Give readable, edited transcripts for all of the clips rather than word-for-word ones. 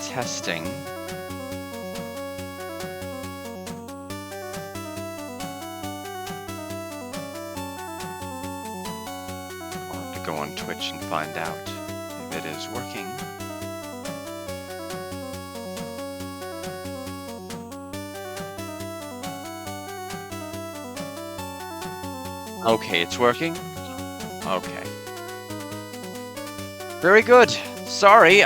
Testing. I'll have to go on Twitch and find out if it is working. Okay, it's working? Okay. Very good. Sorry,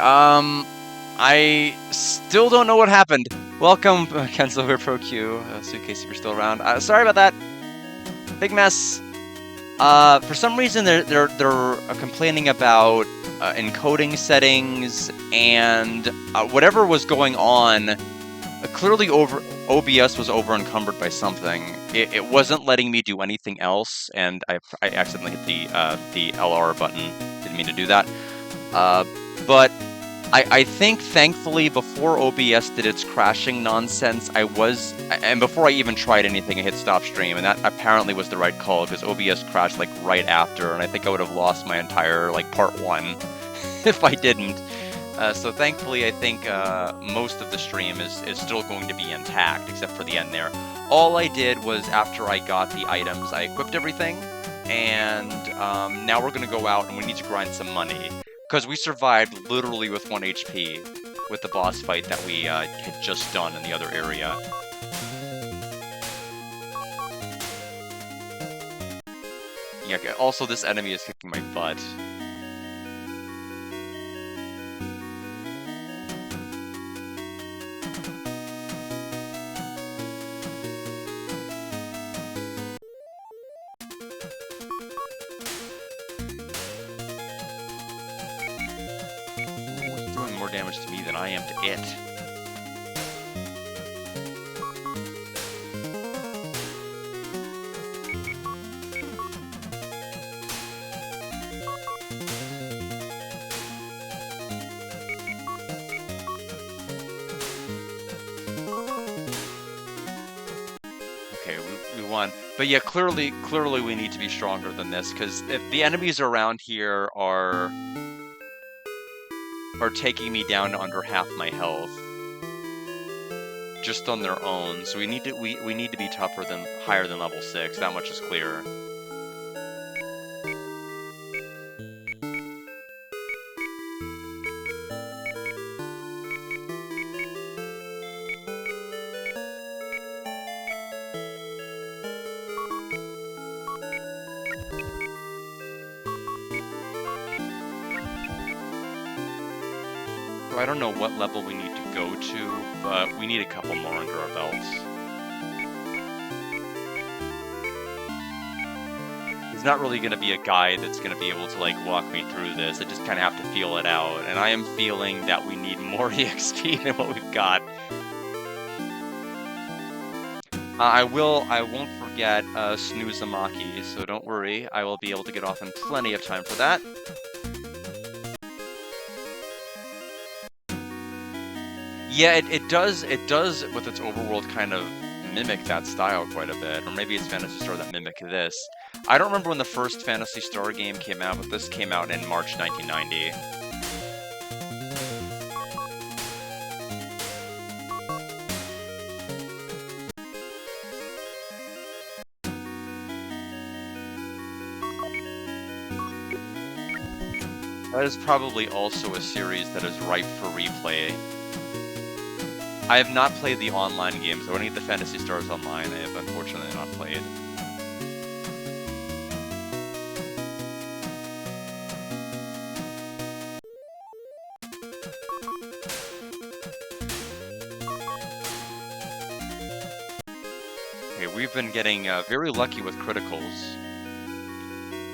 I still don't know what happened. Welcome, Ken Silver Pro Q, Suitcase if you're still around. Sorry about that. Big mess. For some reason, they're complaining about encoding settings and whatever was going on. Clearly, OBS was over encumbered by something. It wasn't letting me do anything else, and I accidentally hit the LR button. Didn't mean to do that. But I think, thankfully, before OBS did its crashing nonsense, and before I even tried anything, I hit stop stream, and that apparently was the right call, because OBS crashed, like, right after, and I think I would have lost my entire, like, part 1 if I didn't. So thankfully, I think most of the stream is still going to be intact, except for the end there. All I did was, after I got the items, I equipped everything, and now we're going to go out, and we need to grind some money. Because we survived literally with 1 HP with the boss fight that we had just done in the other area. Yeah, also this enemy is kicking my butt. More damage to me than I am to it. Okay, we won. But yeah, clearly we need to be stronger than this, because if the enemies around here are taking me down to under half my health just on their own, so we need to be tougher than higher than level 6. That much is clear. I don't know what level we need to go to, but we need a couple more under our belts. There's not really going to be a guide that's going to be able to, like, walk me through this. I just kind of have to feel it out, and I am feeling that we need more EXP than what we've got. I won't forget Snoozamaki, so don't worry. I will be able to get off in plenty of time for that. Yeah, it does with its overworld kind of mimic that style quite a bit, or maybe it's Phantasy Star that mimic this. I don't remember when the first Phantasy Star game came out, but this came out in March 1990. That is probably also a series that is ripe for replay. I have not played the online games, though any of the Phantasy Stars Online I have unfortunately not played. Okay, we've been getting very lucky with criticals.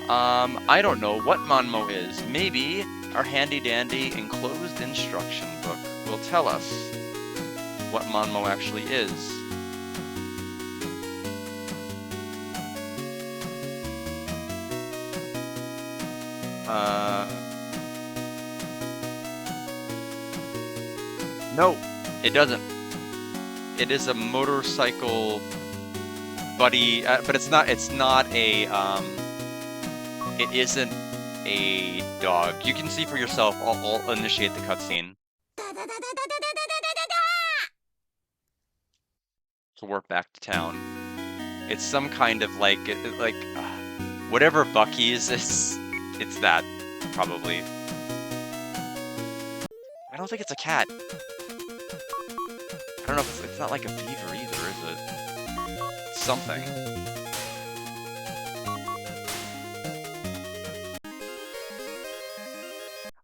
I don't know what Monmo is. Maybe our handy-dandy enclosed instruction book will tell us what Monmo actually is. No, it doesn't. It is a motorcycle buddy, but it's not a, it isn't a dog. You can see for yourself. I'll initiate the cutscene. So we're back to town. It's some kind of like whatever Bucky's is. It's that probably. I don't think it's a cat. I don't know if it's not like a beaver either, is it? It's something.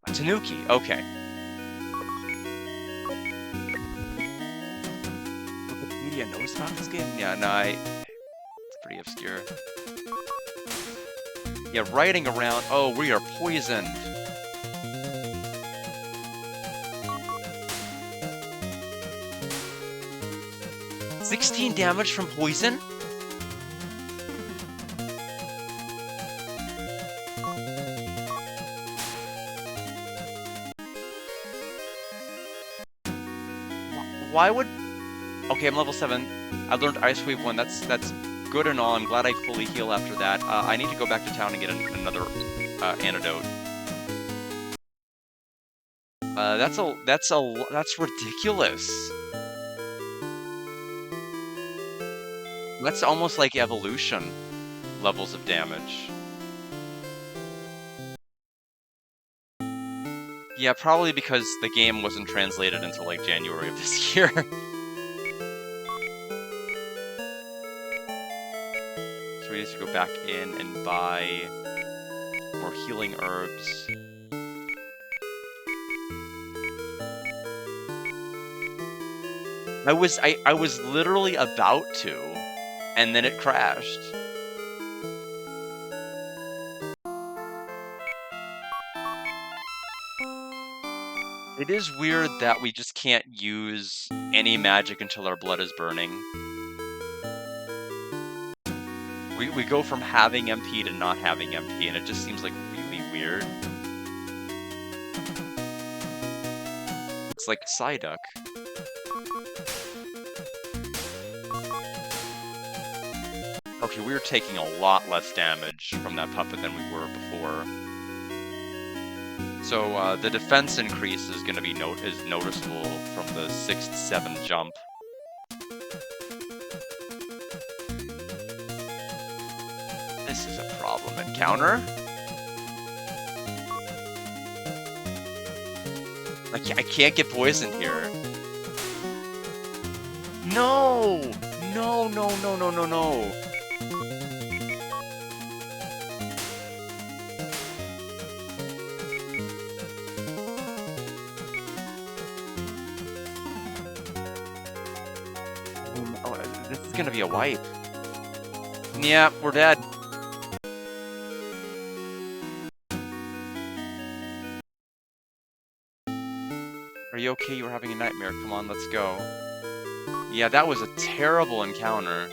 A Tanuki, okay. Wikipedia knows about this game? Yeah, no, it's pretty obscure. Yeah, riding around. Oh, we are poisoned. $16 damage from poison? Why would... Okay, I'm level 7. I learned Ice Wave 1. That's good and all. I'm glad I fully heal after that. I need to go back to town and get another antidote. That's ridiculous. That's almost like evolution levels of damage. Yeah, probably because the game wasn't translated until like January of this year. So we need to go back in and buy more healing herbs. I was literally about to, and then it crashed. It is weird that we just can't use any magic until our blood is burning. We go from having MP to not having MP, and it just seems like really weird. It's like Psyduck. Okay, we were taking a lot less damage from that puppet than we were before. So the defense increase is going to be noticeable from the 6 to 7 jump. This is a problem encounter. I can't get poisoned here. No! No, no, no, no, no, no. Oh, this is gonna be a wipe. Yeah, we're dead. Are you okay? You were having a nightmare. Come on, let's go. Yeah, that was a terrible encounter.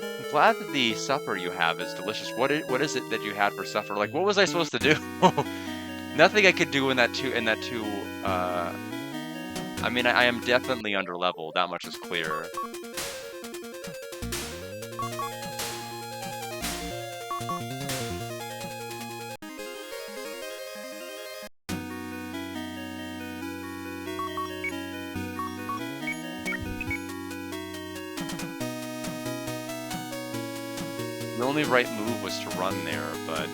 I'm glad that the supper you have is delicious. What is it that you had for supper? Like, what was I supposed to do? Nothing I could do in that two. I mean, I am definitely underleveled. That much is clear. The only right move was to run there, but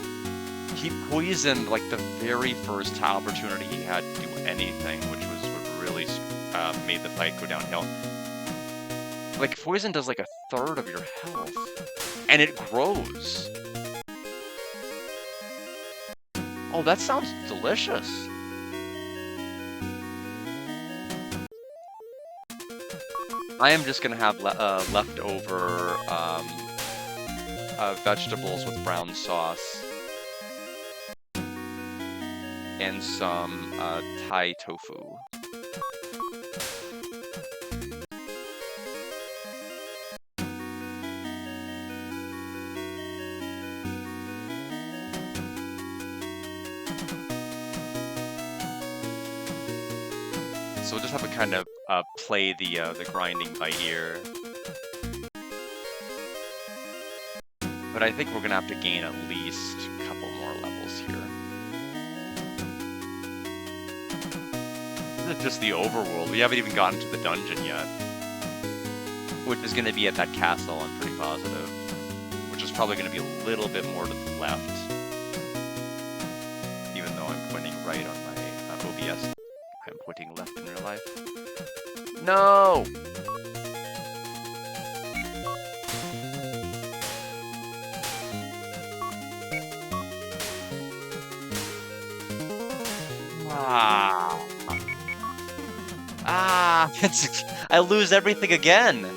he poisoned like the very first opportunity he had to do anything, which was what really made the fight go downhill. Like, poison does like 1/3 of your health, and it grows. Oh, that sounds delicious. I am just gonna have leftover vegetables with brown sauce and some Thai tofu. So we'll just have to kind of play the grinding by ear. But I think we're gonna have to gain at least a couple more levels here. is just the overworld. We haven't even gotten to the dungeon yet. Which is going to be at that castle, I'm pretty positive. Which is probably going to be a little bit more to the left. Even though I'm pointing right on my OBS. I'm pointing left in real life. No! I lose everything again.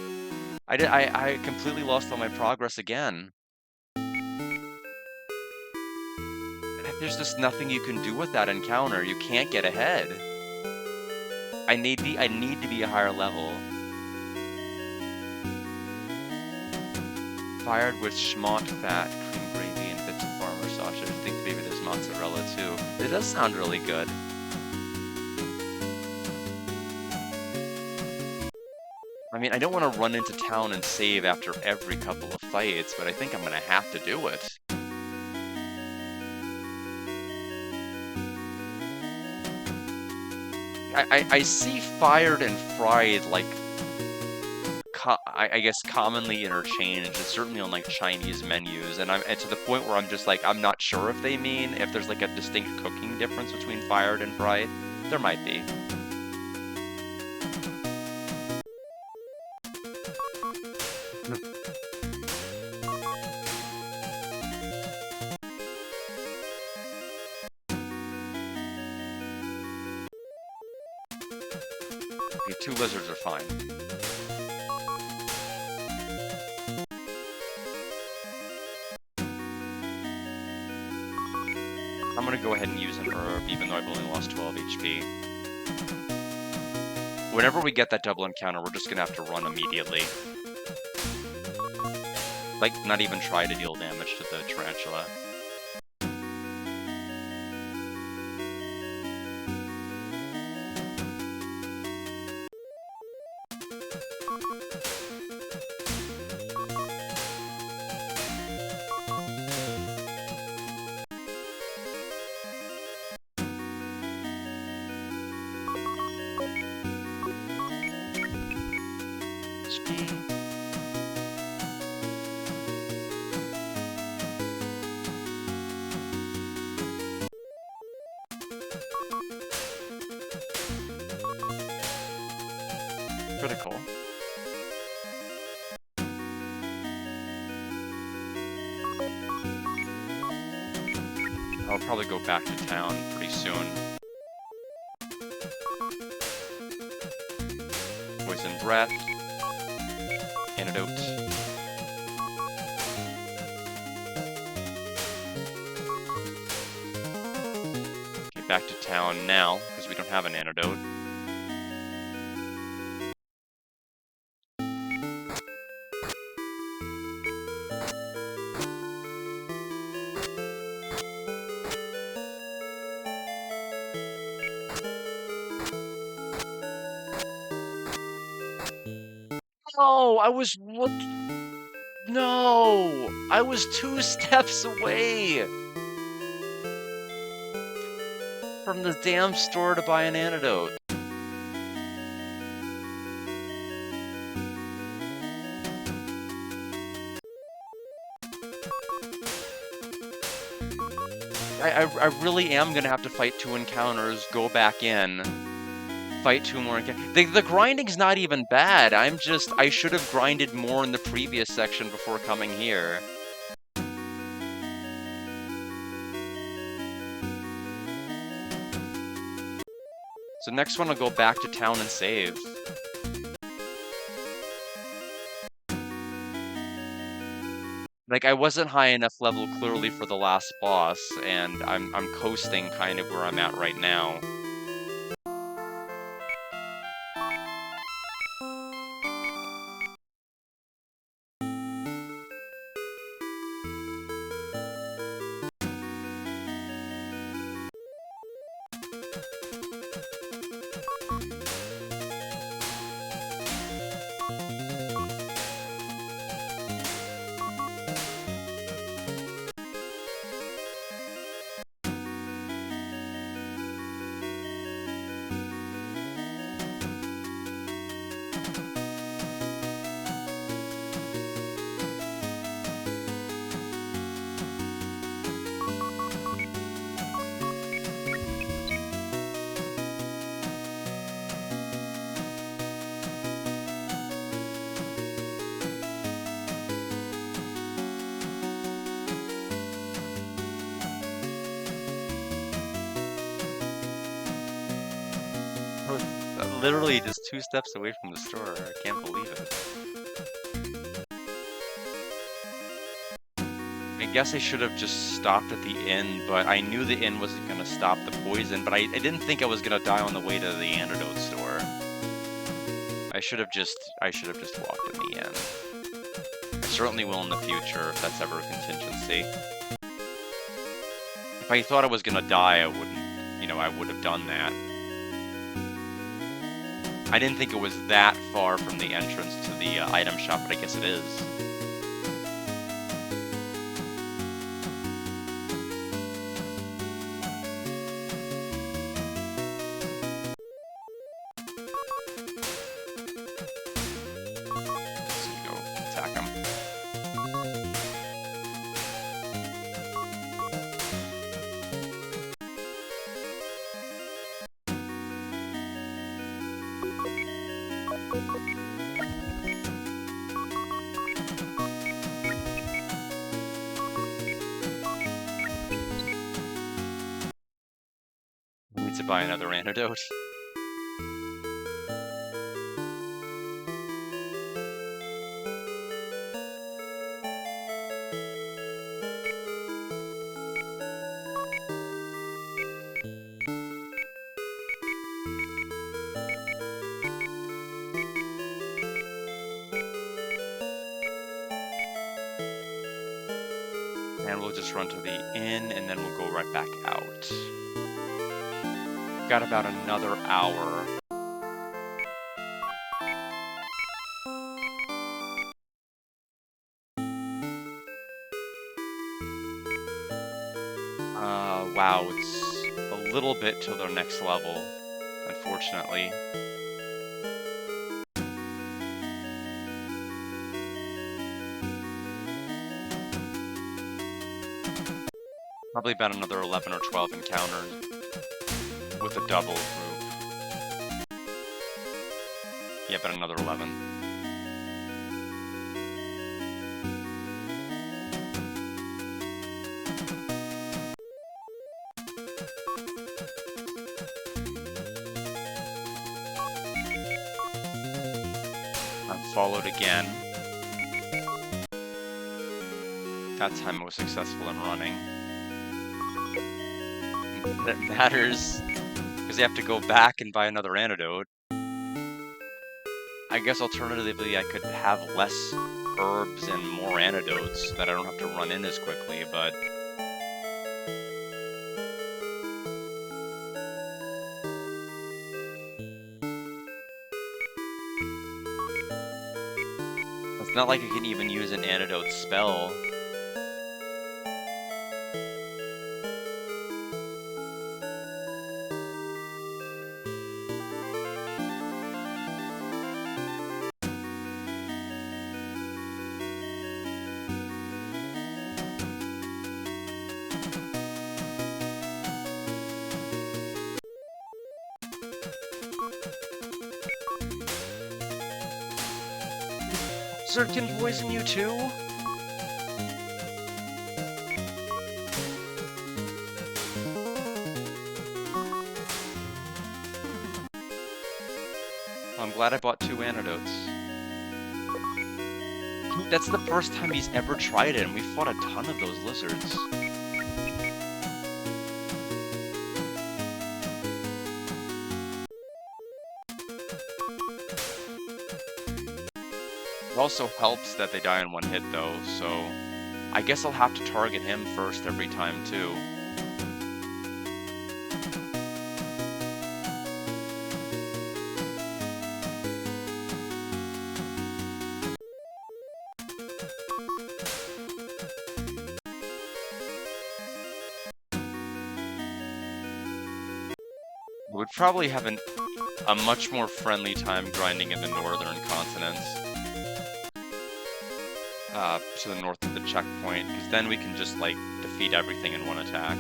I completely lost all my progress again. There's just nothing you can do with that encounter. You can't get ahead. I need to be a higher level. Fired with schmont fat, cream gravy, and bits of farmer sausage. I think maybe there's mozzarella too. It does sound really good. I mean, I don't want to run into town and save after every couple of fights, but I think I'm going to have to do it. I see fired and fried, like, I guess commonly interchanged. It's certainly on, like, Chinese menus, and I'm to the point where I'm just like, I'm not sure if they mean if there's, like, a distinct cooking difference between fired and fried. There might be. Okay, 2 lizards are fine. I'm gonna go ahead and use an herb, even though I've only lost 12 HP. Whenever we get that double encounter, we're just gonna have to run immediately. Like, not even try to deal damage to the tarantula. Critical. I'll probably go back to town pretty soon. Poison breath. Antidote. Okay, back to town now, because we don't have an antidote. No, No! I was 2 steps away from the damn store to buy an antidote. I really am gonna have to fight 2 encounters, go back in, fight 2 more encounters. The grinding's not even bad. I should have grinded more in the previous section before coming here. So next one I'll go back to town and save. Like, I wasn't high enough level clearly for the last boss, and I'm coasting kind of where I'm at right now. literally just 2 steps away from the store. I can't believe it. I guess I should have just stopped at the inn, but I knew the inn wasn't gonna stop the poison, but I didn't think I was gonna die on the way to the antidote store. I should have just walked in the inn. I certainly will in the future, if that's ever a contingency. If I thought I was gonna die, I wouldn't, I would have done that. I didn't think it was that far from the entrance to the item shop, but I guess it is. So go attack him. Need to buy another antidote. And we'll just run to the inn, and then we'll go right back out. Got about another hour. Wow, it's a little bit till their next level, unfortunately. Probably about another 11 or 12 encounters with a double group. Yeah, about another 11. I'm followed again. That time I was successful in running. That matters, because you have to go back and buy another antidote. I guess alternatively I could have less herbs and more antidotes so that I don't have to run in as quickly, but... It's not like I can even use an antidote spell. Zerd can poison you too? I'm glad I bought 2 antidotes. That's the first time he's ever tried it, and we fought a ton of those lizards. It also helps that they die in 1 hit, though, so I guess I'll have to target him first every time, too. Would probably have a much more friendly time grinding in the northern continents. To the north of the checkpoint, because then we can just, like, defeat everything in 1 attack.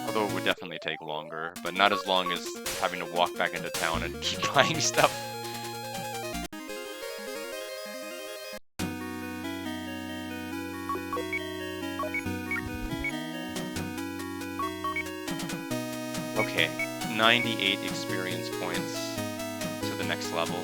Although it would definitely take longer, but not as long as having to walk back into town and keep buying stuff. Okay, 98 experience points to the next level.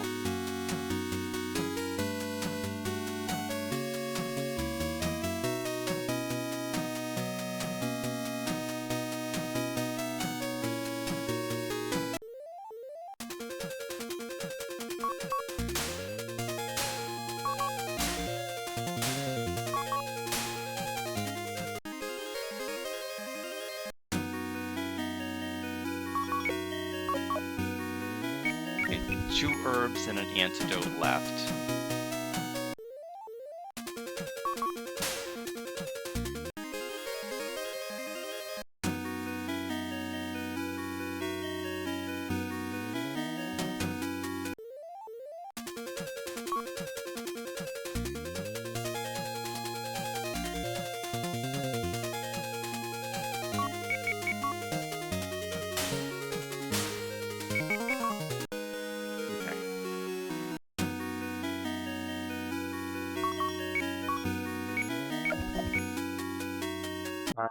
Okay, 2 herbs and an antidote left.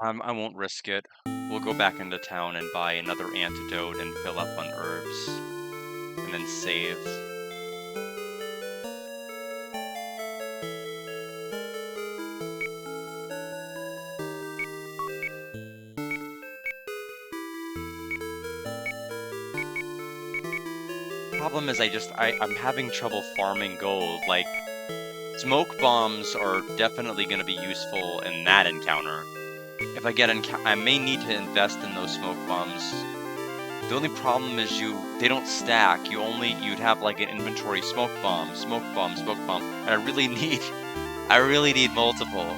I won't risk it. We'll go back into town and buy another antidote and fill up on herbs. And then save. Problem is I'm having trouble farming gold. Like, smoke bombs are definitely going to be useful in that encounter. If I get I may need to invest in those smoke bombs. The only problem is they don't stack. You'd have like an inventory smoke bomb, smoke bomb, smoke bomb. And I really need multiple.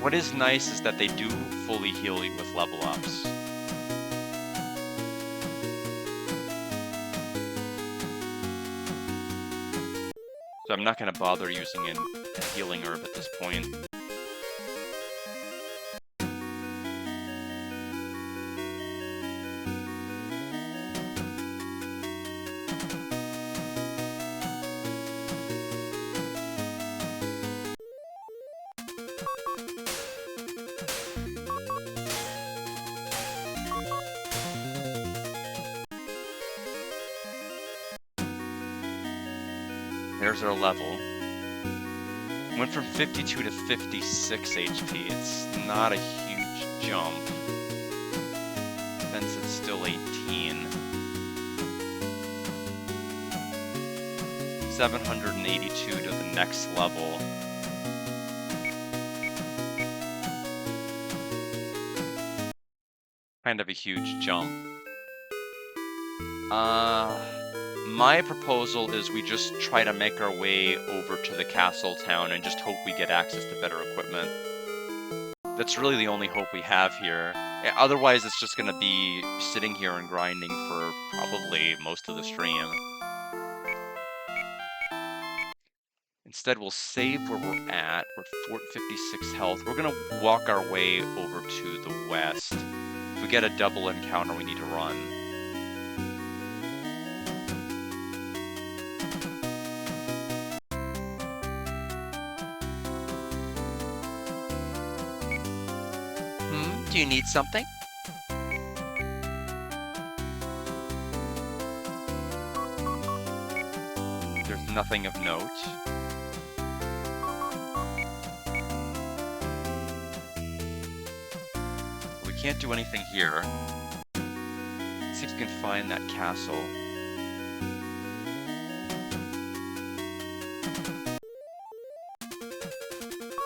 What is nice is that they do fully heal you with level ups. So I'm not going to bother using a healing herb at this point. There's our level. Went from 52 to 56 HP. It's not a huge jump. Since it's still 18. 782 to the next level. Kind of a huge jump. My proposal is we just try to make our way over to the castle town and just hope we get access to better equipment. That's really the only hope we have here. Otherwise, it's just going to be sitting here and grinding for probably most of the stream. Instead, we'll save where we're at. We're at 56 health. We're going to walk our way over to the west. If we get a double encounter, we need to run. Do you need something? There's nothing of note. We can't do anything here. Let's see if we can find that castle.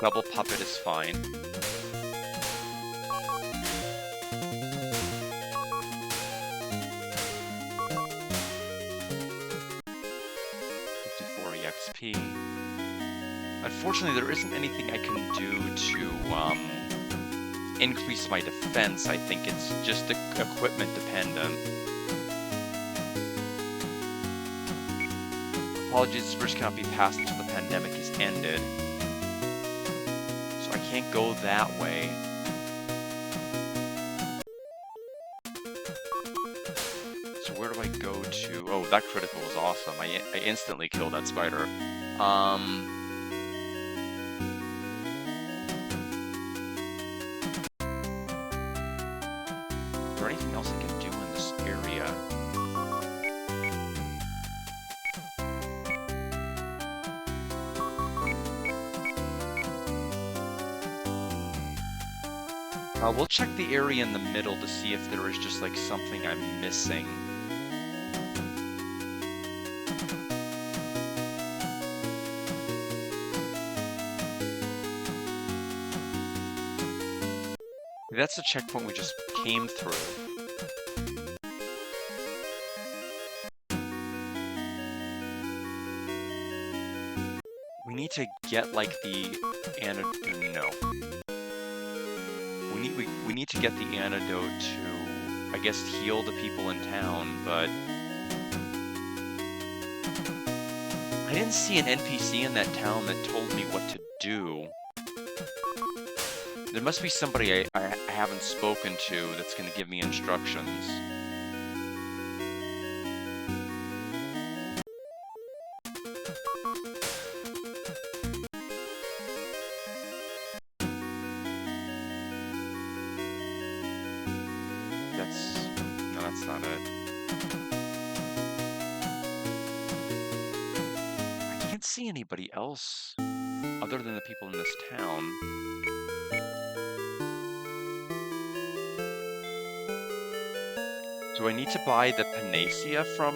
Double puppet is fine. Unfortunately, there isn't anything I can do to increase my defense. I think it's just equipment dependent. Apologies, this bridge cannot be passed until the pandemic is ended. So I can't go that way. So where do I go to? Oh, that critical was awesome. I instantly killed that spider. Is there anything else I can do in this area? We'll check the area in the middle to see if there is just like something I'm missing. That's the checkpoint we just came through. We need to get like the antidote. No. We need to get the antidote to, I guess, heal the people in town, but I didn't see an NPC in that town that told me what to do. There must be somebody I haven't spoken to that's going to give me instructions. No, that's not it. I can't see anybody else other than the people in this town. Do I need to buy the Panacea from...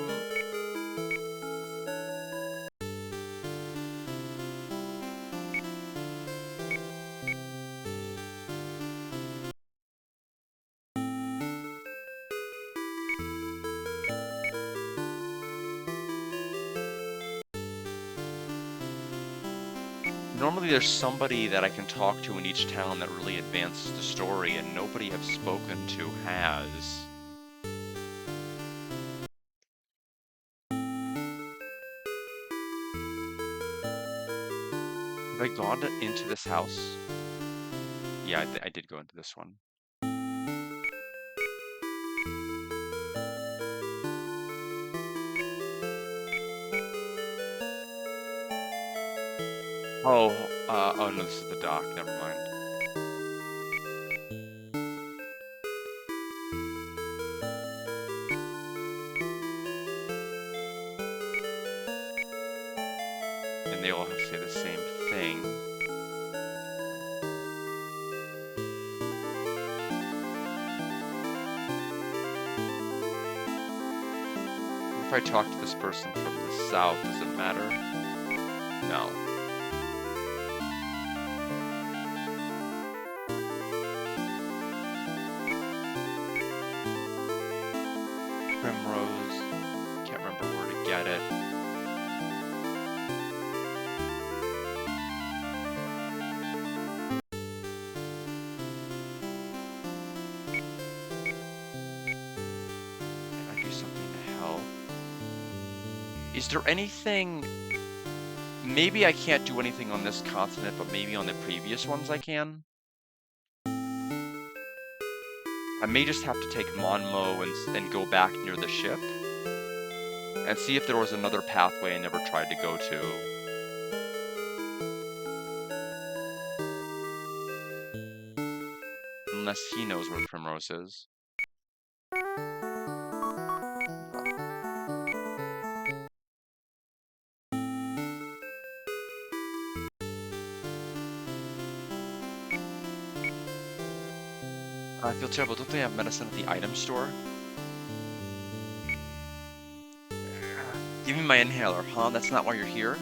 Normally there's somebody that I can talk to in each town that really advances the story, and nobody I've spoken to has. Have I gone into this house? Yeah, I did go into this one. Oh, oh no, this is the dock, never mind. And they all have to say the same thing. If I talk to this person from the south, does it matter? No. Primrose. Can't remember where to get it. Can I do something to help? Is there anything... Maybe I can't do anything on this continent, but maybe on the previous ones I can? I may just have to take Monmo and go back near the ship and see if there was another pathway I never tried to go to. Unless he knows where Primrose is. I feel terrible. Don't they have medicine at the item store? Give me my inhaler, huh? That's not why you're here?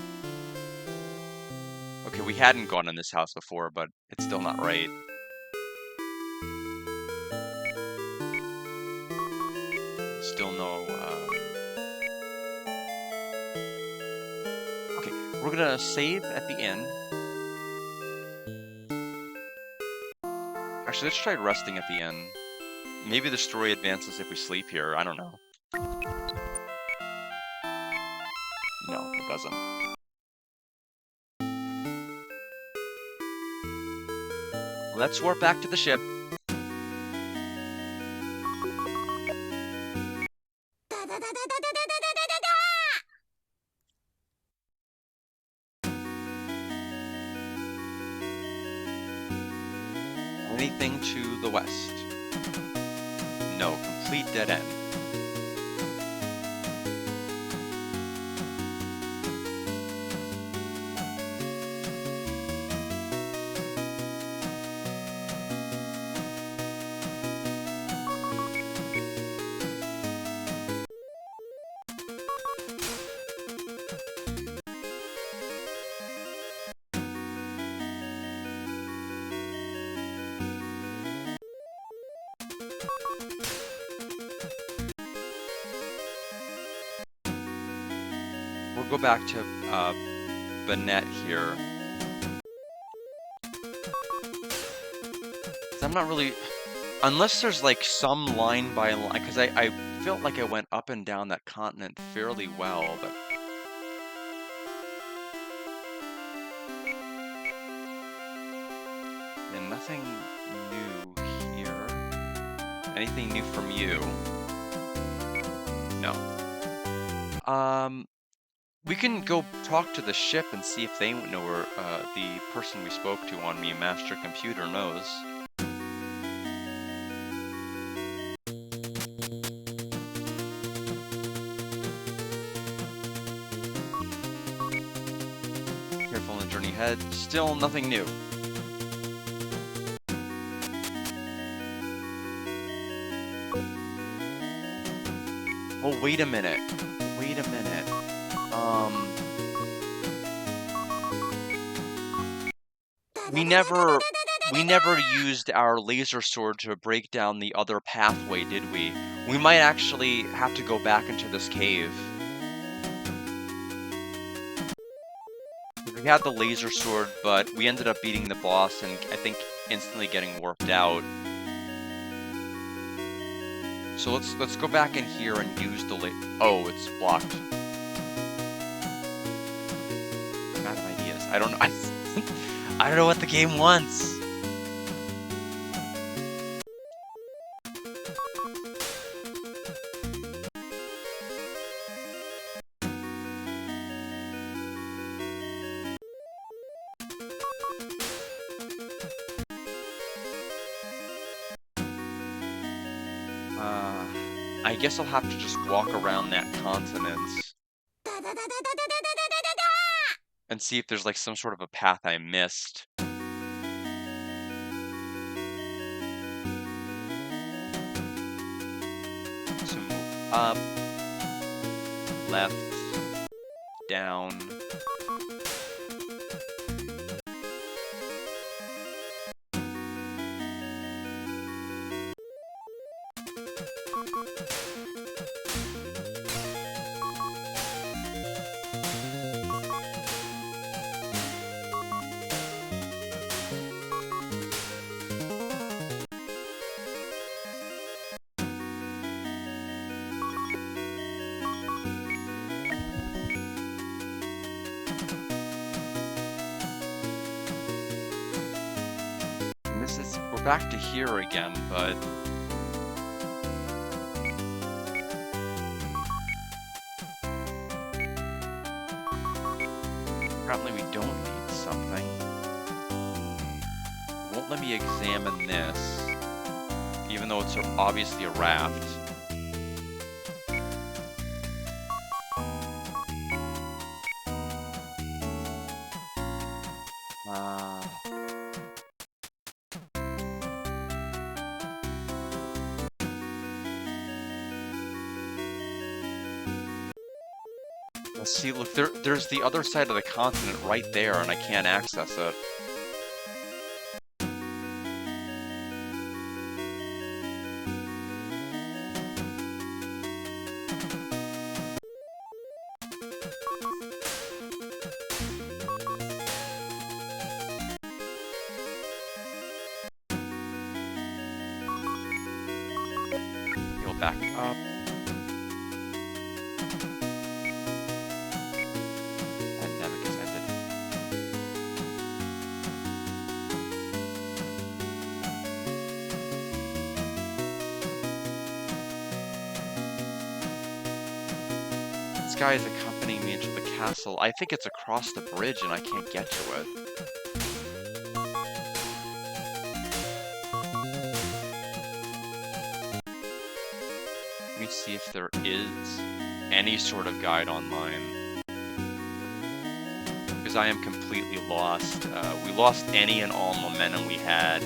Okay, we hadn't gone in this house before, but it's still not right. Still no, Okay, we're gonna save at the inn. Actually, let's try resting at the inn. Maybe the story advances if we sleep here. I don't know. No, it doesn't. Let's warp back to the ship. Anything to the west? No, complete dead end. We'll go back to Banette here. I'm not really... Unless there's like some line by line, because I felt like I went up and down that continent fairly well, but... And nothing new here. Anything new from you? No. We can go talk to the ship and see if they know where the person we spoke to on Mi Master Computer knows. Careful on the journey ahead. Still nothing new. Oh, wait a minute. Wait a minute. We never used our laser sword to break down the other pathway, did we? We might actually have to go back into this cave. We had the laser sword, but we ended up beating the boss and I think instantly getting warped out. So let's go back in here and use the oh, it's blocked. I'm out of ideas. I don't know. I don't know what the game wants. I guess I'll have to just walk around that continent and see if there's like some sort of a path I missed. So move up, left, down. We're back to here again, but... Apparently we don't need something. It won't let me examine this, even though it's obviously a raft. See, look, there's the other side of the continent right there, and I can't access it. back up. Pandemic has ended. This guy is accompanying me into the castle. I think it's across the bridge and I can't get to it. Let me see if there is any sort of guide online. Because I am completely lost. We lost any and all momentum we had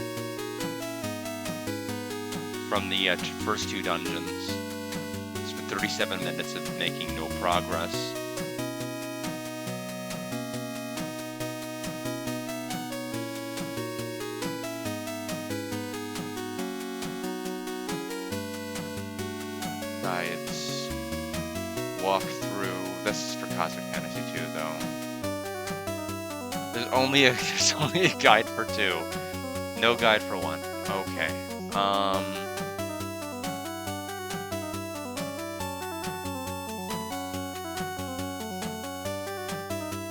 from the first 2 dungeons. It's been 37 minutes of making no progress. Guides. Walk through. This is for Cosmic Fantasy 2, though. There's only a guide for 2. No guide for 1. Okay.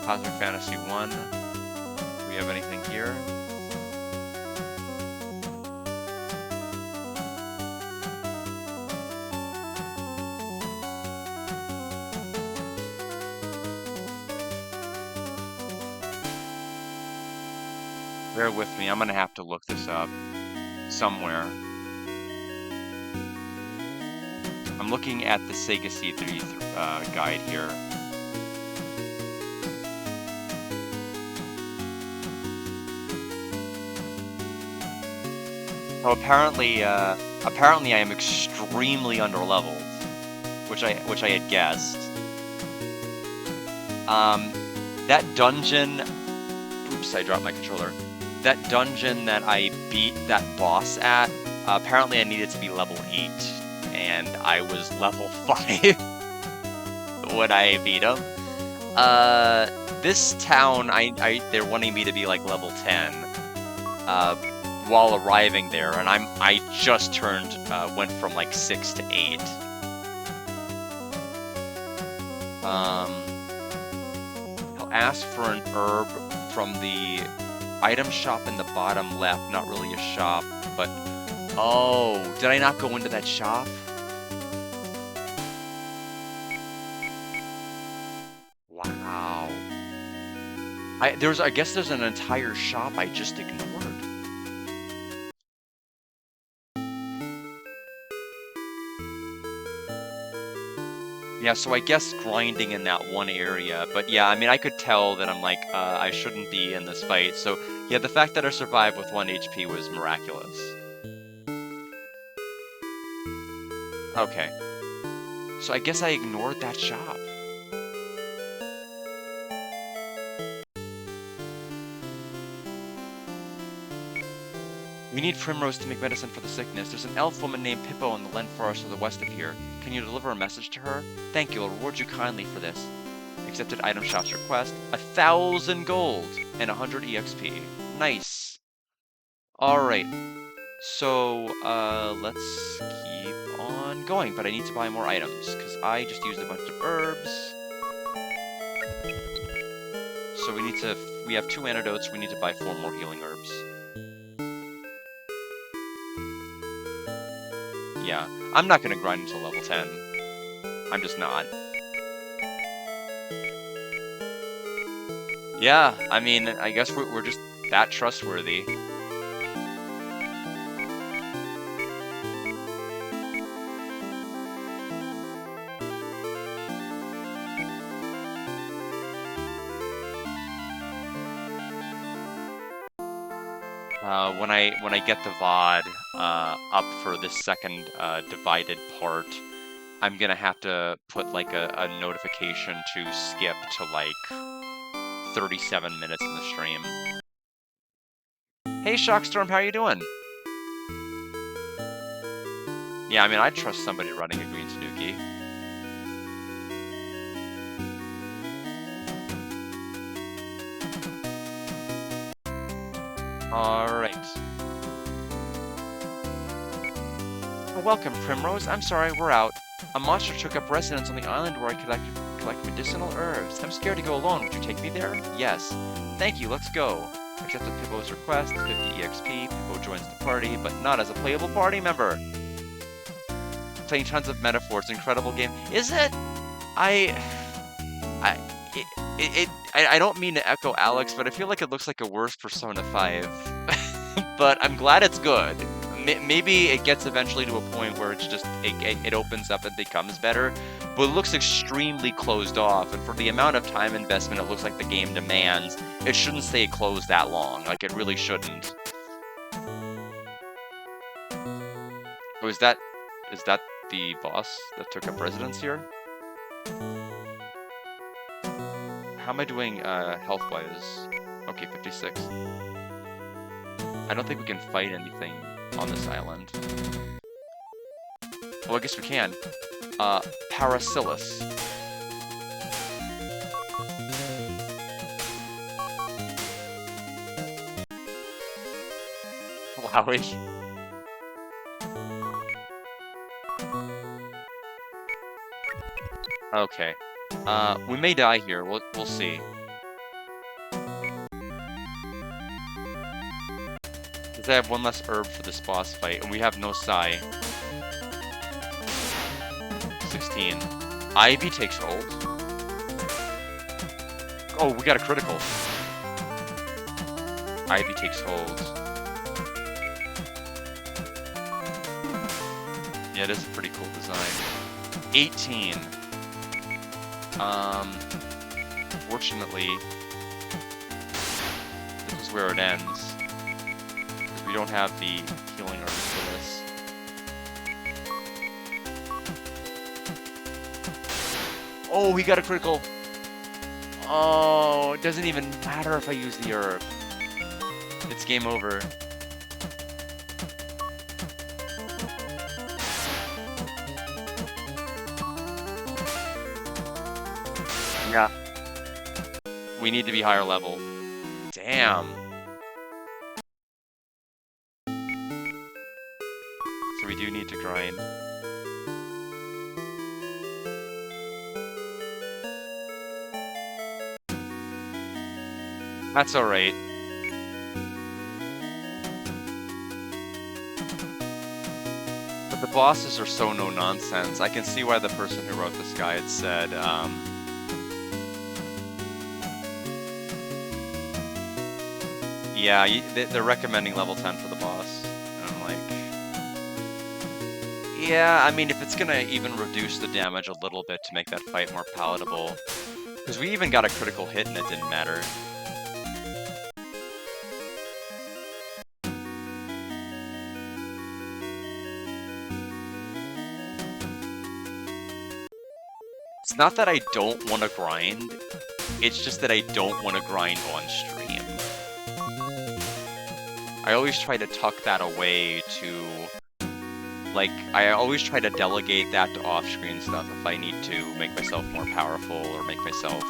Cosmic Fantasy 1. Do we have anything here? Bear with me, I'm gonna have to look this up somewhere. I'm looking at the Sega CD3 guide here. So apparently I am extremely underleveled, which I had guessed. That dungeon. Oops, I dropped my controller. That dungeon that I beat that boss at, apparently I needed to be level 8, and I was level 5 when I beat him. This town, they're wanting me to be like level 10 while arriving there, and I just went from like 6 to 8. He'll ask for an herb from the item shop in the bottom left. Not really a shop, but... Oh, did I not go into that shop? Wow. I guess there's an entire shop I just ignored. Yeah, so I guess grinding in that one area, but yeah, I mean, I could tell that I'm like, I shouldn't be in this fight, so yeah, the fact that I survived with 1 HP was miraculous. Okay. So I guess I ignored that shop. We need Primrose to make medicine for the sickness. There's an elf woman named Pippo in the Len Forest to the west of here. Can you deliver a message to her? Thank you, I'll reward you kindly for this. Accepted item shop's request. 1,000 gold and 100 EXP. Nice. Alright. So, let's keep on going, but I need to buy more items, because I just used a bunch of herbs. So we have 2 antidotes, we need to buy 4 more healing herbs. Yeah, I'm not gonna grind until level 10. I'm just not. Yeah, I mean, I guess we're just that trustworthy. When I get the VOD up for this second divided part, I'm gonna have to put like a notification to skip to like 37 minutes in the stream. Hey Shockstorm, how you doing? Yeah, I mean, I'd trust somebody running a Green Tanuki. Alright. Oh, welcome, Primrose. I'm sorry, we're out. A monster took up residence on the island where I collect medicinal herbs. I'm scared to go alone. Would you take me there? Yes. Thank you, let's go. Accepted Pippo's request, 50 EXP. Pippo joins the party, but not as a playable party member. Playing tons of metaphors, incredible game. Is it? I don't mean to echo Alex, but I feel like it looks like a worse Persona 5. But I'm glad it's good. Maybe it gets eventually to a point where it's just it opens up and becomes better, but it looks extremely closed off, and for the amount of time investment it looks like the game demands, it shouldn't stay closed that long. Like, it really shouldn't. Oh, is that the boss that took up residence here? How am I doing health-wise? Okay, 56. I don't think we can fight anything on this island. Oh, I guess we can. Parasilus. Wowie. Okay. We may die here. We'll see. Because I have one less herb for this boss fight, and we have no Sai. 16. Ivy takes hold. Oh, we got a critical. Ivy takes hold. Yeah, it is a pretty cool design. 18. Fortunately, this is where it ends. We don't have the healing herb for this. Oh, he got a critical. Oh, it doesn't even matter if I use the herb. It's game over. Yeah. We need to be higher level. Damn. So we do need to grind. That's alright. But the bosses are so no-nonsense. I can see why the person who wrote this guide said, yeah, they're recommending level 10 for the boss. And I'm like... Yeah, I mean, if it's gonna even reduce the damage a little bit to make that fight more palatable... Because we even got a critical hit and it didn't matter. It's not that I don't want to grind, it's just that I don't want to grind on stream. I always try to tuck that away to... Like, I always try to delegate that to off-screen stuff if I need to make myself more powerful or make myself...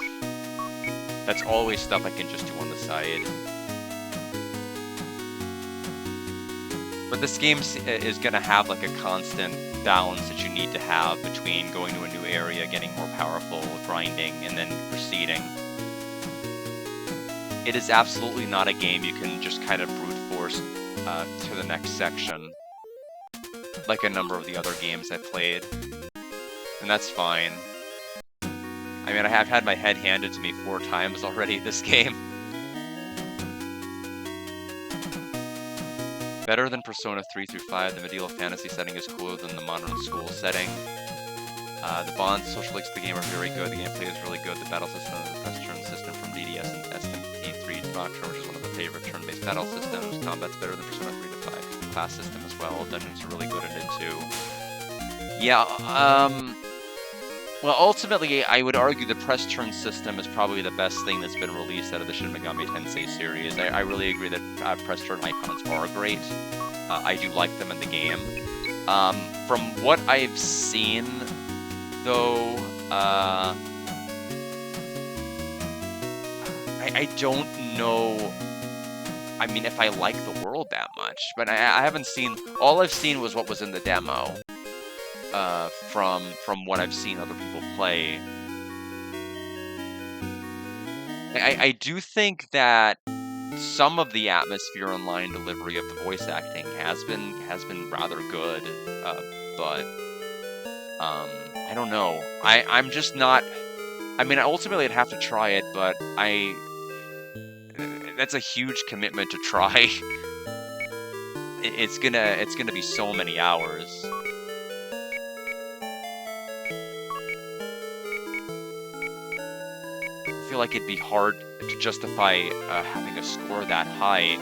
That's always stuff I can just do on the side. But this game is gonna have like a constant balance that you need to have between going to a new area, getting more powerful, grinding, and then proceeding. It is absolutely not a game you can just kind of brute force to the next section, like a number of the other games I've played. And that's fine. I mean, I have had my head handed to me 4 times already this game. Better than Persona 3 through 5, the medieval fantasy setting is cooler than the modern school setting. The bonds, social links to the game are very good, the gameplay is really good, the battle system is the best turn system from DDS and SMP3 Nocturne, which is one of the favorite turn-based battle systems. Combat's better than Persona 3 to 5. The class system as well, dungeons are really good in it too. Yeah, well, ultimately, I would argue the press turn system is probably the best thing that's been released out of the Shin Megami Tensei series. I really agree that press turn icons are great. I do like them in the game. From what I've seen, though, I don't know... I mean, if I like the world told that much, but I haven't seen. All I've seen was what was in the demo. From what I've seen other people play. I do think that some of the atmosphere and line delivery of the voice acting has been rather good, but I don't know. I'm just not. I mean, ultimately I'd have to try it, but that's a huge commitment to try. It's gonna be so many hours. I feel like it'd be hard to justify having a score that high,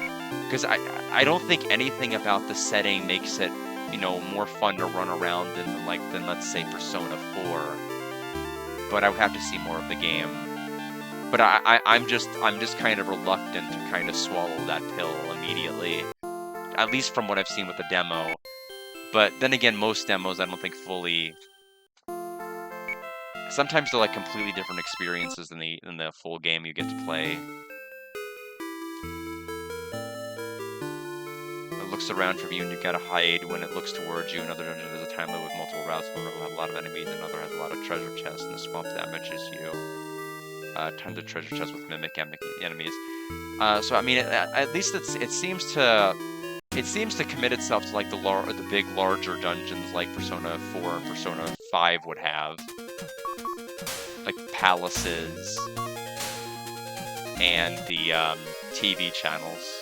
because I don't think anything about the setting makes it, you know, more fun to run around than let's say Persona 4. But I would have to see more of the game. But I'm just kind of reluctant to kind of swallow that pill immediately, at least from what I've seen with the demo. But then again, most demos I don't think fully. Sometimes they're like completely different experiences than the full game you get to play. It looks around from you and you gotta hide when it looks towards you. Another dungeon has a time limit with multiple routes. One will have a lot of enemies, another has a lot of treasure chests, and the swamp damages you. Tons of treasure chests with mimic enemies. So I mean, at least it seems to commit itself to like the big larger dungeons like Persona 4 and Persona 5 would have. Like palaces and the TV channels.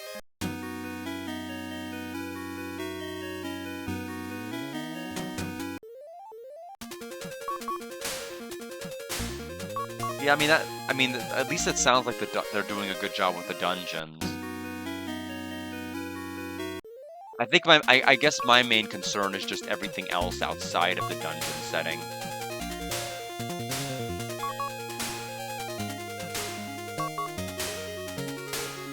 Yeah, I mean, at least it sounds like they're doing a good job with the dungeons. I think I guess my main concern is just everything else outside of the dungeon setting.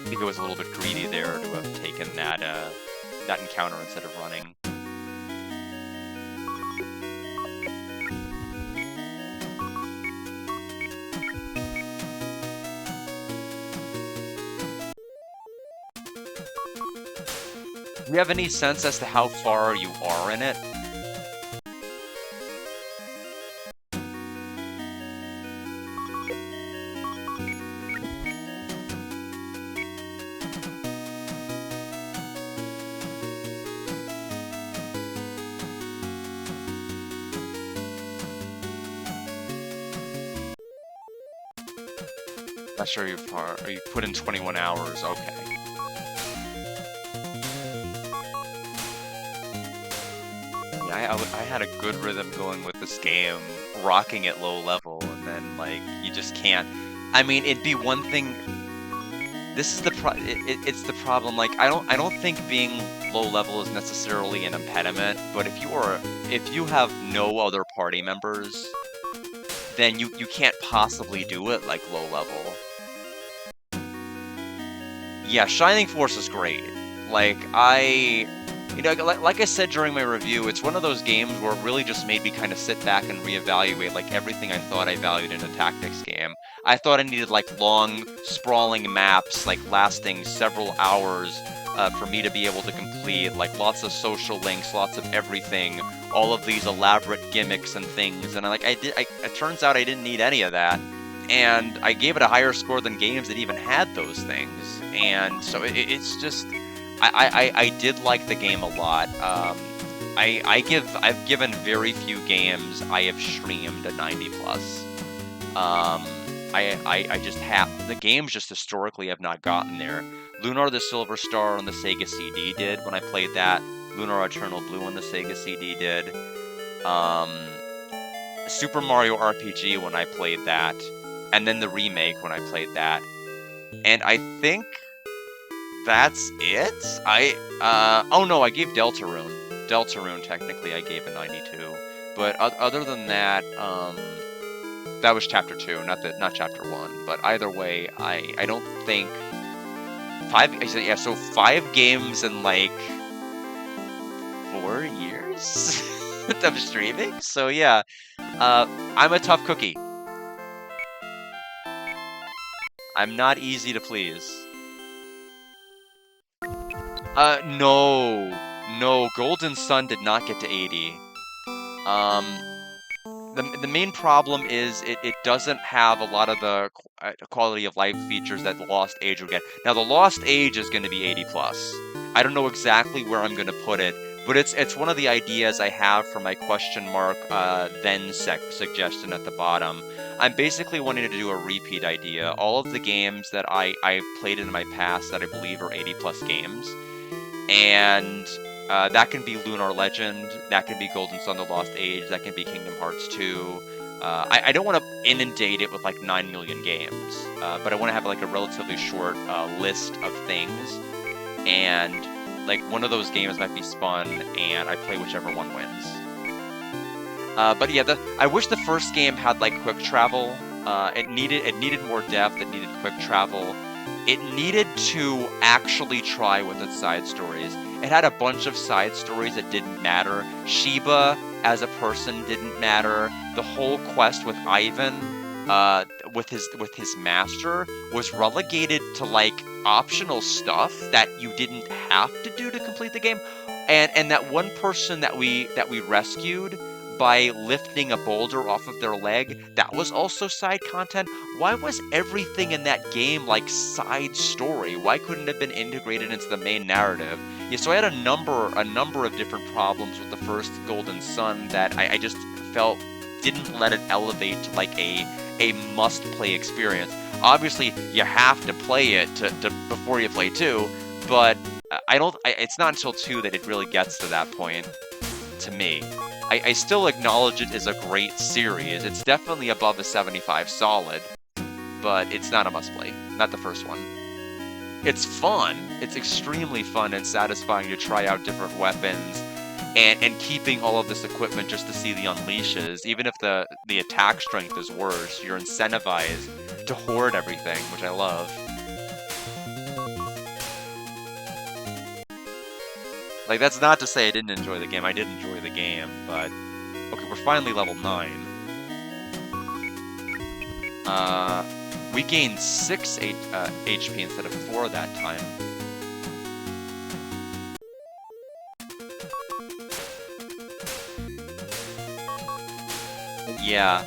I think it was a little bit greedy there to have taken that encounter instead of running. Do you have any sense as to how far you are in it? Not sure you're far. You put in 21 hours. Okay. I had a good rhythm going with this game, rocking at low level, and then like you just can't. I mean, it'd be one thing. This is the it's the problem. Like I don't think being low level is necessarily an impediment, but if you have no other party members, then you can't possibly do it like low level. Yeah, Shining Force is great. Like you know, like I said during my review, it's one of those games where it really just made me kind of sit back and reevaluate like everything I thought I valued in a tactics game. I thought I needed like long, sprawling maps, like lasting several hours for me to be able to complete, like lots of social links, lots of everything, all of these elaborate gimmicks and things. And it turns out I didn't need any of that. And I gave it a higher score than games that even had those things. And so it's just. I did like the game a lot. I've given very few games I have streamed a 90 plus. I just have the games just historically have not gotten there. Lunar the Silver Star on the Sega CD did when I played that. Lunar Eternal Blue on the Sega CD did. Super Mario RPG when I played that, and then the remake when I played that. And I think that's it? Oh no, I gave Deltarune. Deltarune, technically, I gave a 92. But other than that, that was Chapter 2, not Chapter 1. But either way, I don't think... 5 games in, like, 4 years of streaming? So yeah, I'm a tough cookie. I'm not easy to please. No. No, Golden Sun did not get to 80. Um, the main problem is it doesn't have a lot of the quality of life features that the Lost Age will get. Now, the Lost Age is going to be 80 plus. I don't know exactly where I'm going to put it, but it's one of the ideas I have for my question mark then suggestion at the bottom. I'm basically wanting to do a repeat idea. All of the games that I played in my past that I believe are 80 plus games, and that can be Lunar Legend, that can be Golden Sun: The Lost Age, that can be Kingdom Hearts 2. I don't want to inundate it with like 9 million games, but I want to have like a relatively short list of things, and like one of those games might be spun, and I play whichever one wins. But yeah, I wish the first game had like quick travel. It needed more depth. It needed quick travel. It needed to actually try with its side stories. It had a bunch of side stories that didn't matter. Sheba as a person didn't matter. The whole quest with Ivan, with his master, was relegated to like optional stuff that you didn't have to do to complete the game. And that one person that we rescued by lifting a boulder off of their leg, that was also side content. Why was everything in that game like side story? Why couldn't it have been integrated into the main narrative? Yeah, so I had a number of different problems with the first Golden Sun that I just felt didn't let it elevate to like a must-play experience. Obviously, you have to play it to before you play 2, but it's not until 2 that it really gets to that point, to me. I still acknowledge it as a great series. It's definitely above a 75 solid, but it's not a must-play. Not the first one. It's fun. It's extremely fun and satisfying to try out different weapons, and keeping all of this equipment just to see the unleashes. Even if the attack strength is worse, you're incentivized to hoard everything, which I love. Like, that's not to say I didn't enjoy the game. I did enjoy the game, but... Okay, we're finally level 9. We gained 6 HP instead of 4 that time. Yeah.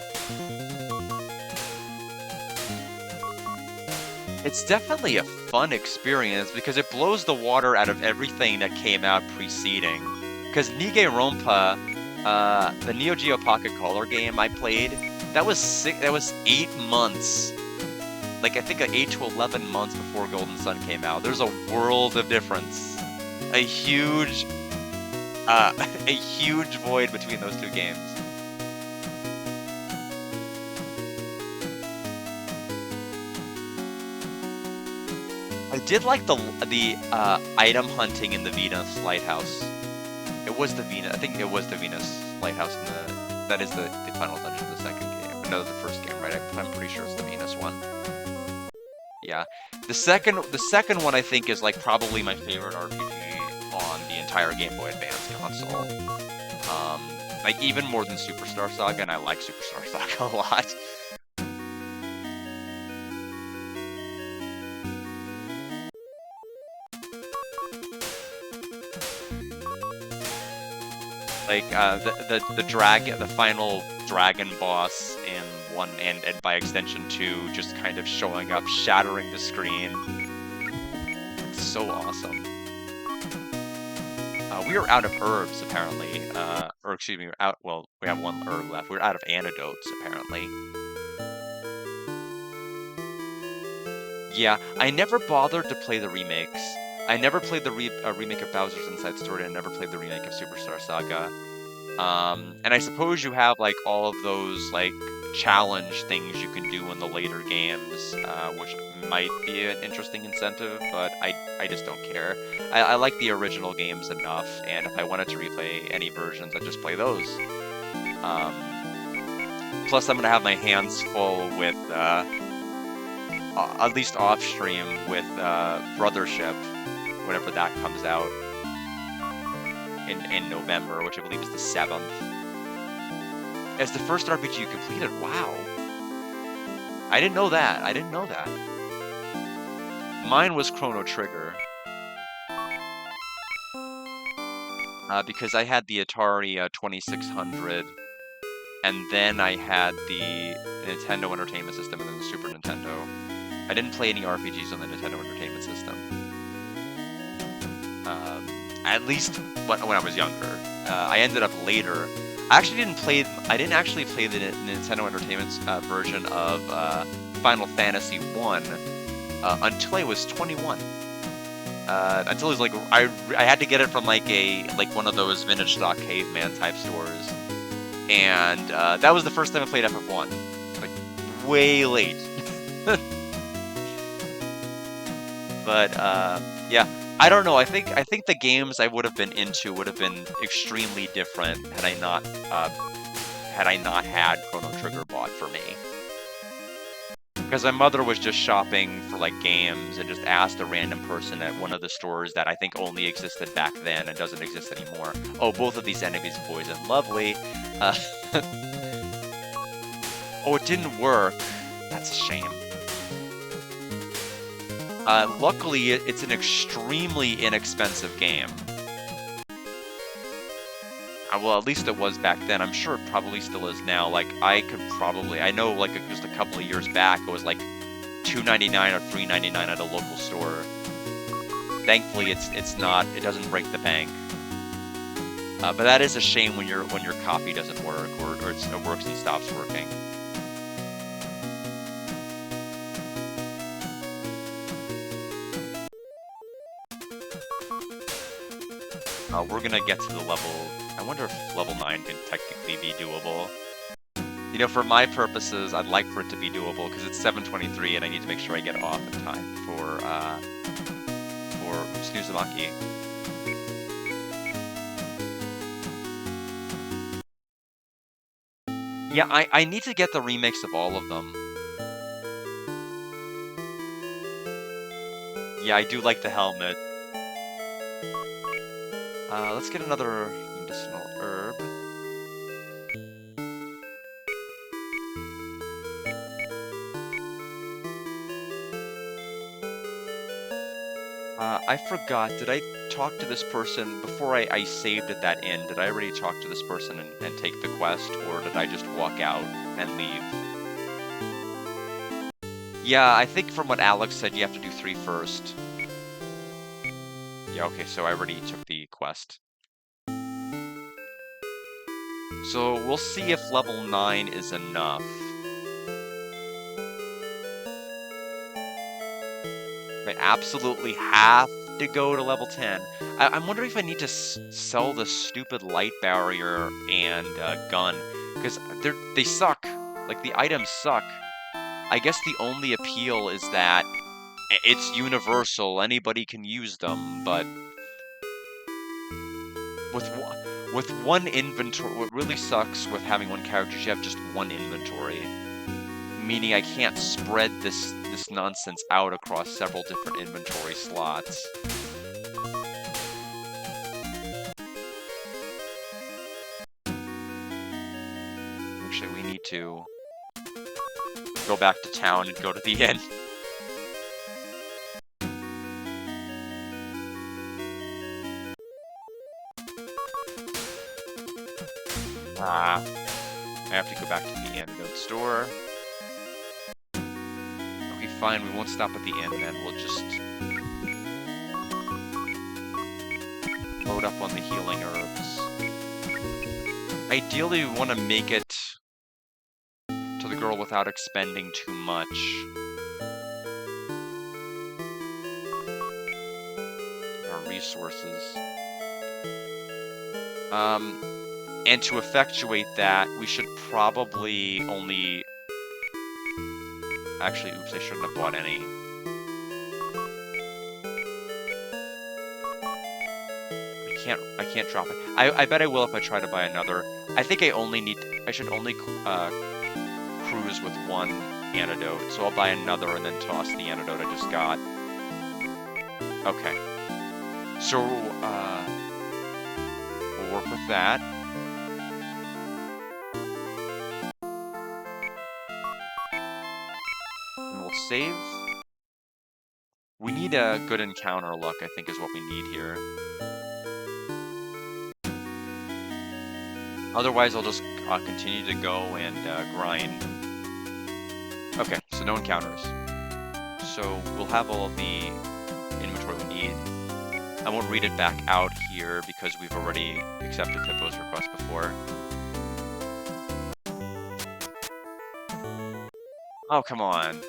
It's definitely a fun experience because it blows the water out of everything that came out preceding. Because Nigenronpa, the Neo Geo Pocket Color game I played, that was 8 months. Like, I think 8 to 11 months before Golden Sun came out. There's a world of difference. A huge void between those two games. I did like the item hunting in the Venus Lighthouse. It was the Venus. I think it was the Venus Lighthouse. That is the final dungeon of the second game. No, the first game, right? I'm pretty sure it's the Venus one. Yeah, the second one I think is like probably my favorite RPG on the entire Game Boy Advance console. Like even more than Superstar Saga, and I like Superstar Saga a lot. Like the final dragon boss in 1 and by extension 2, just kind of showing up, shattering the screen. It's so awesome. We are out of herbs apparently, or excuse me, we have 1 herb left. We're out of antidotes apparently. Yeah, I never bothered to play the remakes. I never played the remake of Bowser's Inside Story, and I never played the remake of Superstar Saga. And I suppose you have, like, all of those, like, challenge things you can do in the later games, which might be an interesting incentive, but I just don't care. I like the original games enough, and if I wanted to replay any versions, I'd just play those. Plus, I'm gonna have my hands full with, at least off-stream, with Brothership, whenever that comes out in November, which I believe is the 7th. As the first RPG you completed, wow. I didn't know that. Mine was Chrono Trigger. because I had the Atari 2600, and then I had the Nintendo Entertainment System, and then the Super Nintendo. I didn't play any RPGs on the Nintendo Entertainment System. At least when I was younger. I ended up later. I didn't actually play the Nintendo Entertainment version of Final Fantasy 1 until I was 21. Until it was like I had to get it from like one of those vintage stock caveman type stores, and that was the first time I played FF1. Like way late. But yeah, I don't know. I think the games I would have been into would have been extremely different had I not had Chrono Trigger bought for me. Because my mother was just shopping for like games and just asked a random person at one of the stores that I think only existed back then and doesn't exist anymore. Oh, both of these enemies poison. Lovely. Oh, it didn't work. That's a shame. Luckily, it's an extremely inexpensive game. Well, at least it was back then. I'm sure it probably still is now. Like, I know, like, just a couple of years back, it was like $2.99 or $3.99 at a local store. Thankfully, it doesn't break the bank. But that is a shame when your copy doesn't work, or it works and stops working. We're gonna get to the level. I wonder if level 9 can technically be doable. You know, for my purposes, I'd like for it to be doable because it's 7:23 and I need to make sure I get off in time for Snuzumaki. Yeah, I need to get the remakes of all of them. Yeah, I do like the helmet. Let's get another medicinal herb. I forgot, did I talk to this person before I saved at that inn? Did I already talk to this person and take the quest, or did I just walk out and leave? Yeah, I think from what Alex said, you have to do 3 first. Yeah, okay, so I already took the quest. So we'll see if level 9 is enough. I absolutely have to go to level 10. I'm wondering if I need to sell the stupid light barrier and gun, because they suck. Like, the items suck. I guess the only appeal is that it's universal, anybody can use them, but with one inventory, what really sucks with having one character is you have just one inventory. Meaning I can't spread this nonsense out across several different inventory slots. Actually, we need to go back to town and go to the inn. I have to go back to the antidote store. Okay, fine, we won't stop at the inn then. We'll just load up on the healing herbs. Ideally, we want to make it to the girl without expending too much. Our resources. And to effectuate that, we should probably only... Actually, oops, I shouldn't have bought any. I can't drop it. I bet I will if I try to buy another. I think I should only cruise with one antidote, so I'll buy another and then toss the antidote I just got. Okay. So, we'll work with that. And we'll save. We need a good encounter luck, I think is what we need here. Otherwise, I'll just continue to go and grind. Okay, so no encounters. So we'll have all of the inventory we need. I won't read it back out here because we've already accepted Pippo's request before. Oh, come on.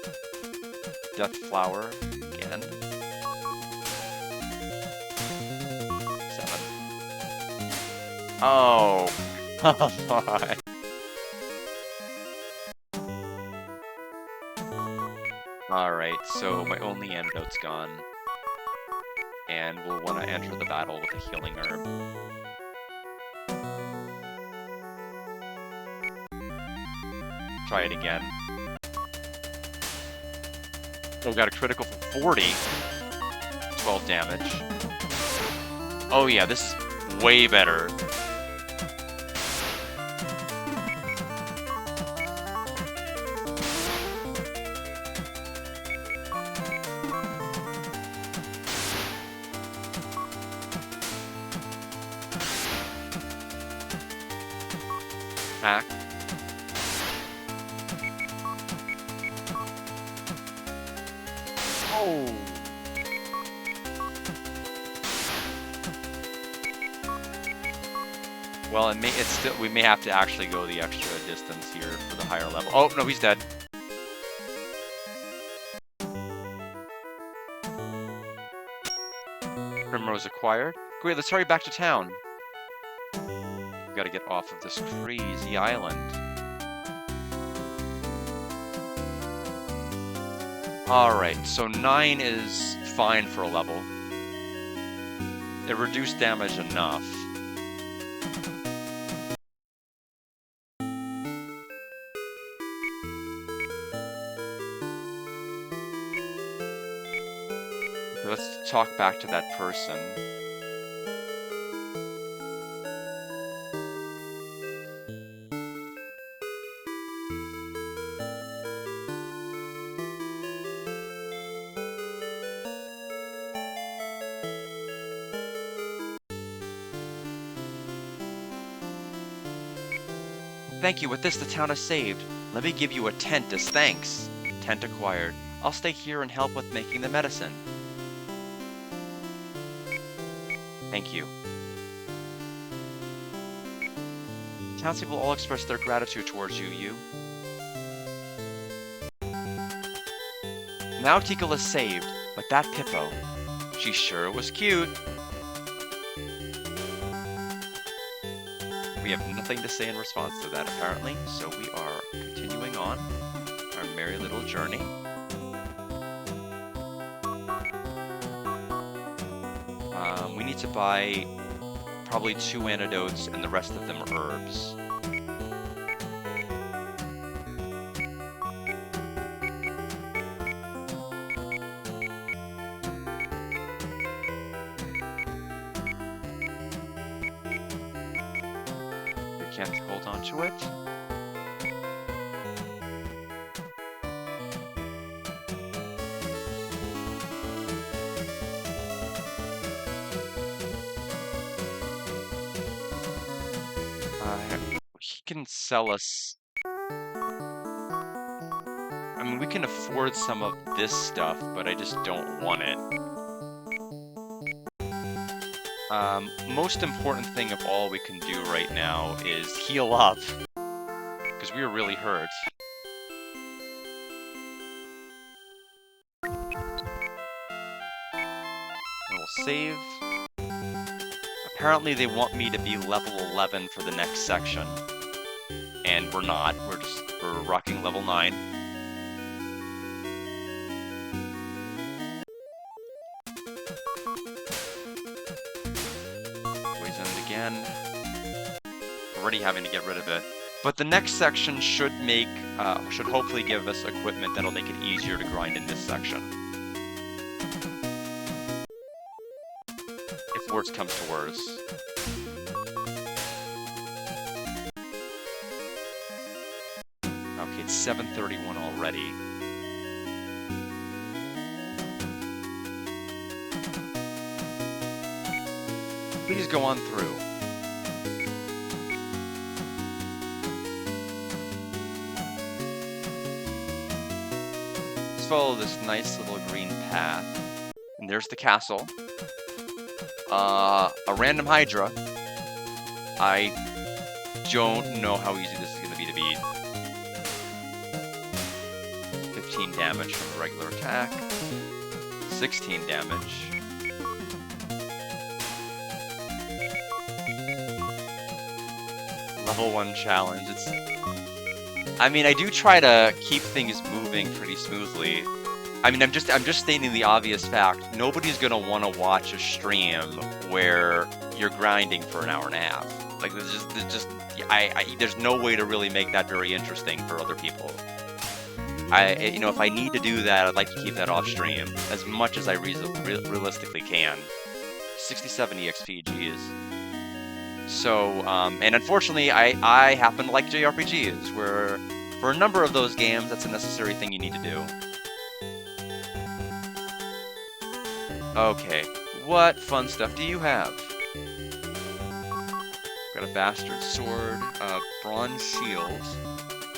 Death Flower again. 7. Oh, come on. Alright, so my only antidote's gone. And we'll want to enter the battle with a healing herb. Try it again. Oh, we got a critical for 40. 12 damage. Oh yeah, this is way better. Attack. Oh. Well, it's still, we may have to actually go the extra distance here for the higher level. Oh, no, he's dead. Primrose acquired. Great, let's hurry back to town. We've got to get off of this crazy island. Alright, so 9 is fine for a level. It reduced damage enough. Let's talk back to that person. Thank you, with this the town is saved. Let me give you a tent as thanks. Tent acquired. I'll stay here and help with making the medicine. Thank you. Townspeople all express their gratitude towards you. Now Tikal is saved, but that Pippo, she sure was cute. We have nothing to say in response to that, apparently, so we are continuing on our merry little journey. We need to buy probably 2 antidotes and the rest of them herbs. We can't hold on to it. He can sell us... I mean, we can afford some of this stuff, but I just don't want it. Most important thing of all we can do right now is heal up. Because we are really hurt. And we'll save. Apparently they want me to be level 11 for the next section. And we're not. We're rocking level 9. Poisoned again. Already having to get rid of it. But the next section should hopefully give us equipment that'll make it easier to grind in this section. If worse comes to worse. Okay, it's 7:31 already. Please go on through. just follow this nice little green path. And there's the castle. A random Hydra. I don't know how easy this is going to be to beat. 15 damage from a regular attack. 16 damage. Level 1 challenge. I mean, I do try to keep things moving pretty smoothly. I mean, I'm just stating the obvious fact. Nobody's gonna want to watch a stream where you're grinding for an hour and a half. Like, there's no way to really make that very interesting for other people. You know, if I need to do that, I'd like to keep that off stream as much as I realistically can. 67 EXP, geez. So, and unfortunately, I happen to like JRPGs, where for a number of those games, that's a necessary thing you need to do. Okay, what fun stuff do you have? Got a bastard sword, bronze shields.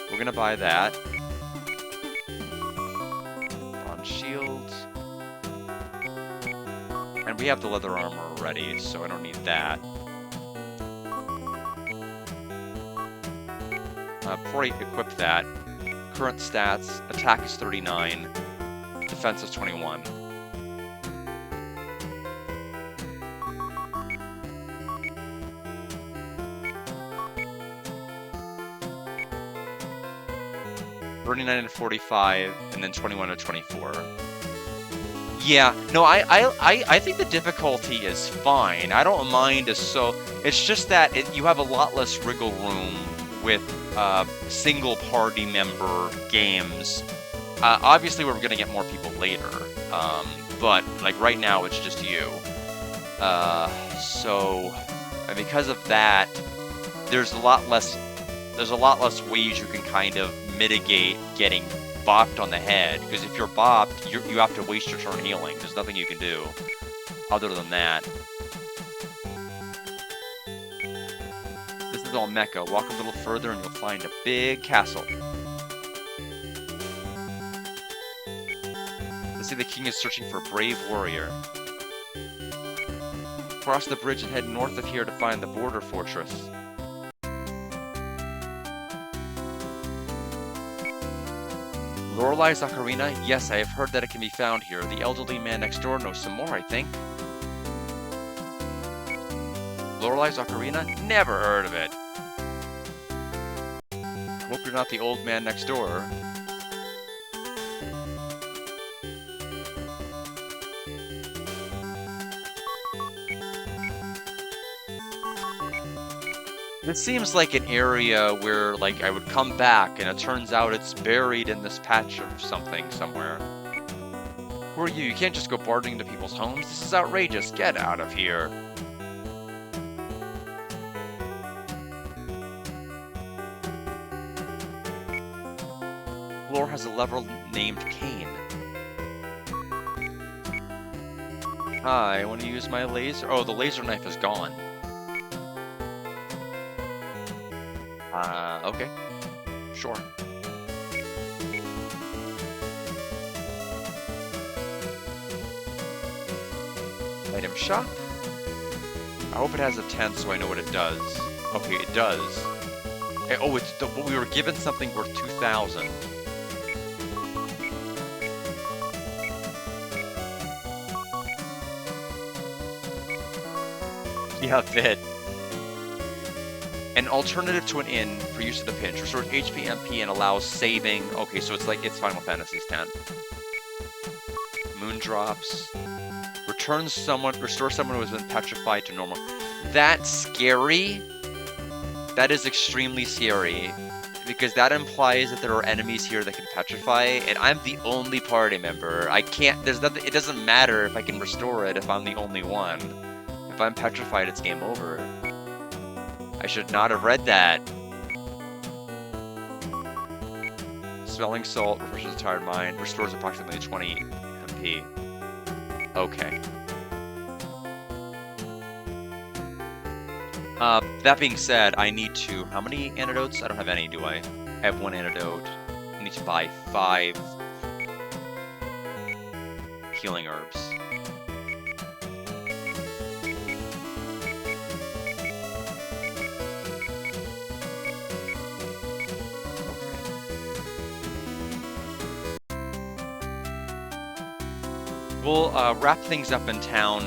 We're gonna buy that. Bronze shields. And we have the leather armor already, so I don't need that. Before I equip that, current stats, attack is 39, defense is 21. $39 and 45, and then 21 and 24. Yeah, no, I think the difficulty is fine. I don't mind it's just that you have a lot less wriggle room with single party member games. Obviously we're gonna get more people later, but like right now it's just you. So because of that, there's a lot less ways you can kind of mitigate getting bopped on the head, because if you're bopped, you have to waste your turn healing. There's nothing you can do other than that. This is all Mecha. Walk a little further and you'll find a big castle. Let's see, the king is searching for a brave warrior. Cross the bridge and head north of here to find the border fortress. Lorelai's Ocarina? Yes, I have heard that it can be found here. The elderly man next door knows some more, I think. Lorelai's Ocarina? Never heard of it. Hope you're not the old man next door. This seems like an area where, like, I would come back and it turns out it's buried in this patch of something somewhere. Who are you? You can't just go barging into people's homes. This is outrageous. Get out of here. Lore has a level named Cain. Hi, I want to use my laser. Oh, the laser knife is gone. Okay. Sure. Item shop. I hope it has a tent so I know what it does. Okay, it does. Oh, we were given something worth 2,000. Yeah, vid. An alternative to an inn for use of the pinch. Restores HP, MP, and allows saving. Okay, so it's like it's Final Fantasy X. Moondrops. Restores someone who has been petrified to normal. That's scary. That is extremely scary. Because that implies that there are enemies here that can petrify, and I'm the only party member. I can't, there's nothing, it doesn't matter if I can restore it if I'm the only one. If I'm petrified, it's game over. I should not have read that. Smelling salt refreshes a tired mind. Restores approximately 20 MP. Okay. That being said, I need to... How many antidotes? I don't have any, do I? I have one antidote. I need to buy 5. healing herbs. We'll wrap things up in town,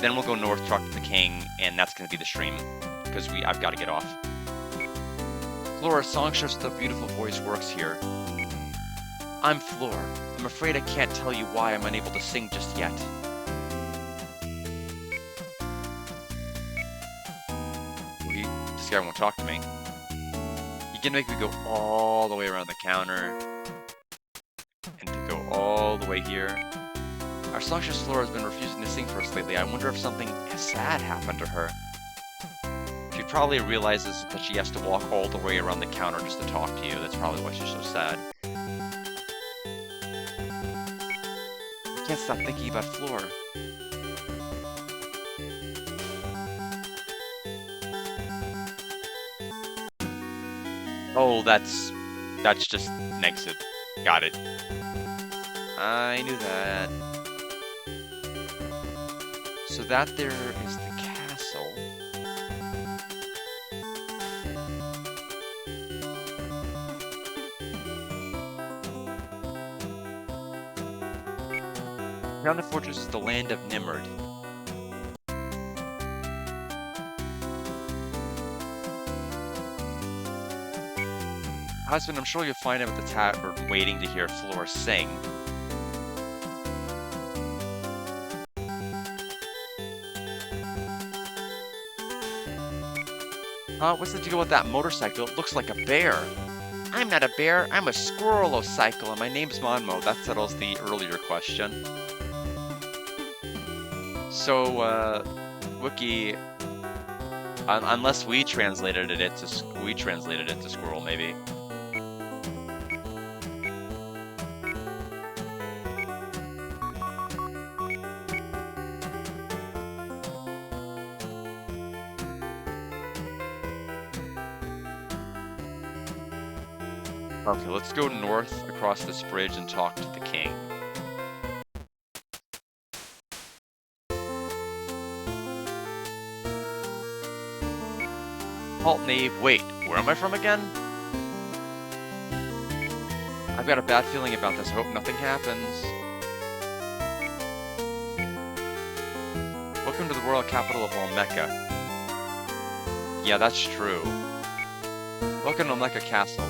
then we'll go north, talk to the king, and that's going to be the stream, because I've got to get off. Flora, song shows the beautiful voice works here. I'm Floor. I'm afraid I can't tell you why I'm unable to sing just yet. This guy won't talk to me. He can make me go all the way around the counter, and to go all the way here. Our songstress Flora has been refusing to sing for us lately. I wonder if something sad happened to her. She probably realizes that she has to walk all the way around the counter just to talk to you. That's probably why she's so sad. I can't stop thinking about Flora. Oh, that's just negative. Got it. I knew that. So that there is the castle. Crown of Fortress is the land of Nimrod. Husband, I'm sure you'll find him at the tavern waiting to hear Flora sing. What's the deal with that motorcycle? It looks like a bear. I'm not a bear, I'm a squirrel-o-cycle, and my name's Monmo. That settles the earlier question. So, Wiki, unless we translated it to squirrel, maybe. Okay, let's go north across this bridge and talk to the king. Halt, knave. Wait, where am I from again? I've got a bad feeling about this. I hope nothing happens. Welcome to the royal capital of Olmeca. Yeah, that's true. Welcome to Olmeca Castle.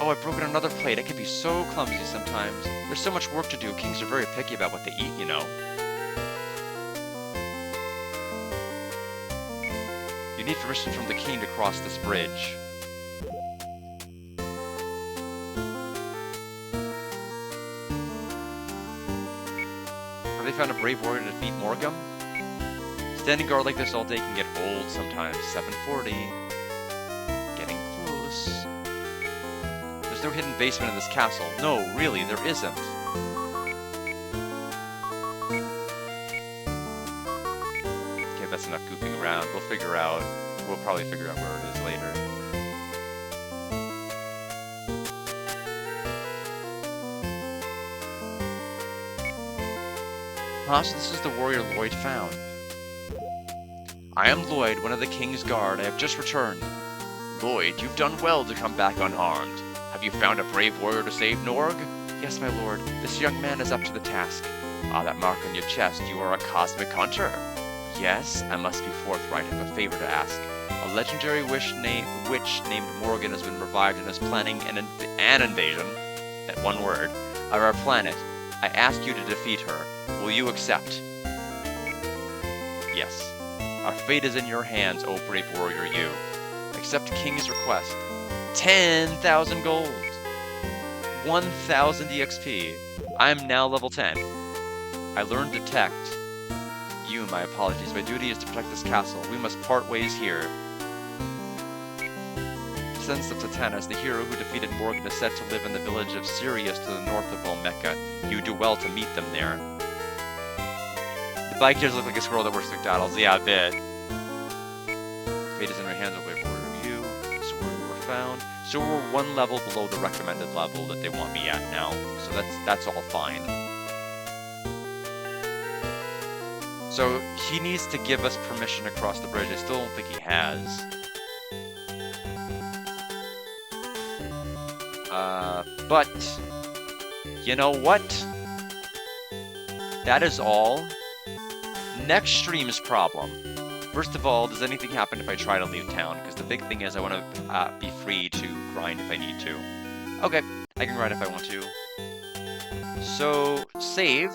Oh, I've broken another plate. I can be so clumsy sometimes. There's so much work to do. Kings are very picky about what they eat, you know. You need permission from the king to cross this bridge. Have they found a brave warrior to defeat Morgum? Standing guard like this all day can get old sometimes. 740. Getting close. There's no hidden basement in this castle. No, really, there isn't. Okay, that's enough goofing around. We'll probably figure out where it is later. So this is the warrior Lloyd found. I am Lloyd, one of the king's guard. I have just returned. Lloyd, you've done well to come back unharmed. Have you found a brave warrior to save Norg? Yes, my lord. This young man is up to the task. Ah, that mark on your chest. You are a cosmic hunter. Yes, I must be forthright. I have a favor to ask. A legendary witch named Morgan has been revived and is planning an invasion, that one word, of our planet. I ask you to defeat her. Will you accept? Yes. Our fate is in your hands, O brave warrior you. Accept King's request. 10,000 gold. 1,000 EXP. I am now level 10. I learned Detect. You, my apologies. My duty is to protect this castle. We must part ways here. Sends up to 10 as the hero who defeated Morgan is said to live in the village of Sirius to the north of Olmeca. You do well to meet them there. The bike here look like a squirrel that works McDonald's. Yeah, a bit. Fate is in your hands, O brave warrior you. This warrior you were found. So we're one level below the recommended level that they want me at now. So that's all fine. So he needs to give us permission to cross the bridge. I still don't think he has. But you know what? That is all. Next stream's problem. First of all, does anything happen if I try to leave town? Because the big thing is I want to be free to grind if I need to. Okay, I can grind if I want to. So, save.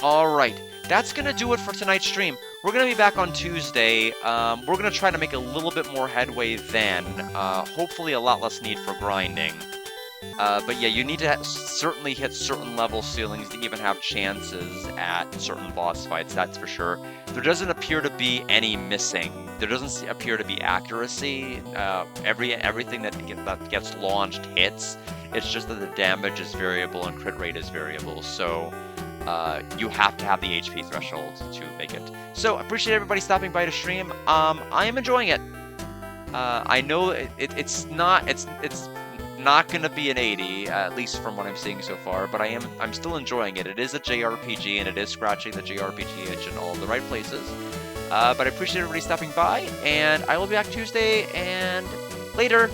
Alright, that's going to do it for tonight's stream. We're going to be back on Tuesday. We're going to try to make a little bit more headway then. Hopefully a lot less need for grinding. But yeah, you need to certainly hit certain level ceilings to even have chances at certain boss fights, that's for sure. There doesn't appear to be any missing. There doesn't appear to be accuracy. Everything that gets launched hits. It's just that the damage is variable and crit rate is variable, so you have to have the HP threshold to make it. So, I appreciate everybody stopping by to stream. I am enjoying it. I know it's not going to be an 80, at least from what I'm seeing so far, but I'm still enjoying it. It is a JRPG, and it is scratching the JRPG itch in all the right places. But I appreciate everybody stopping by, and I will be back Tuesday, and later.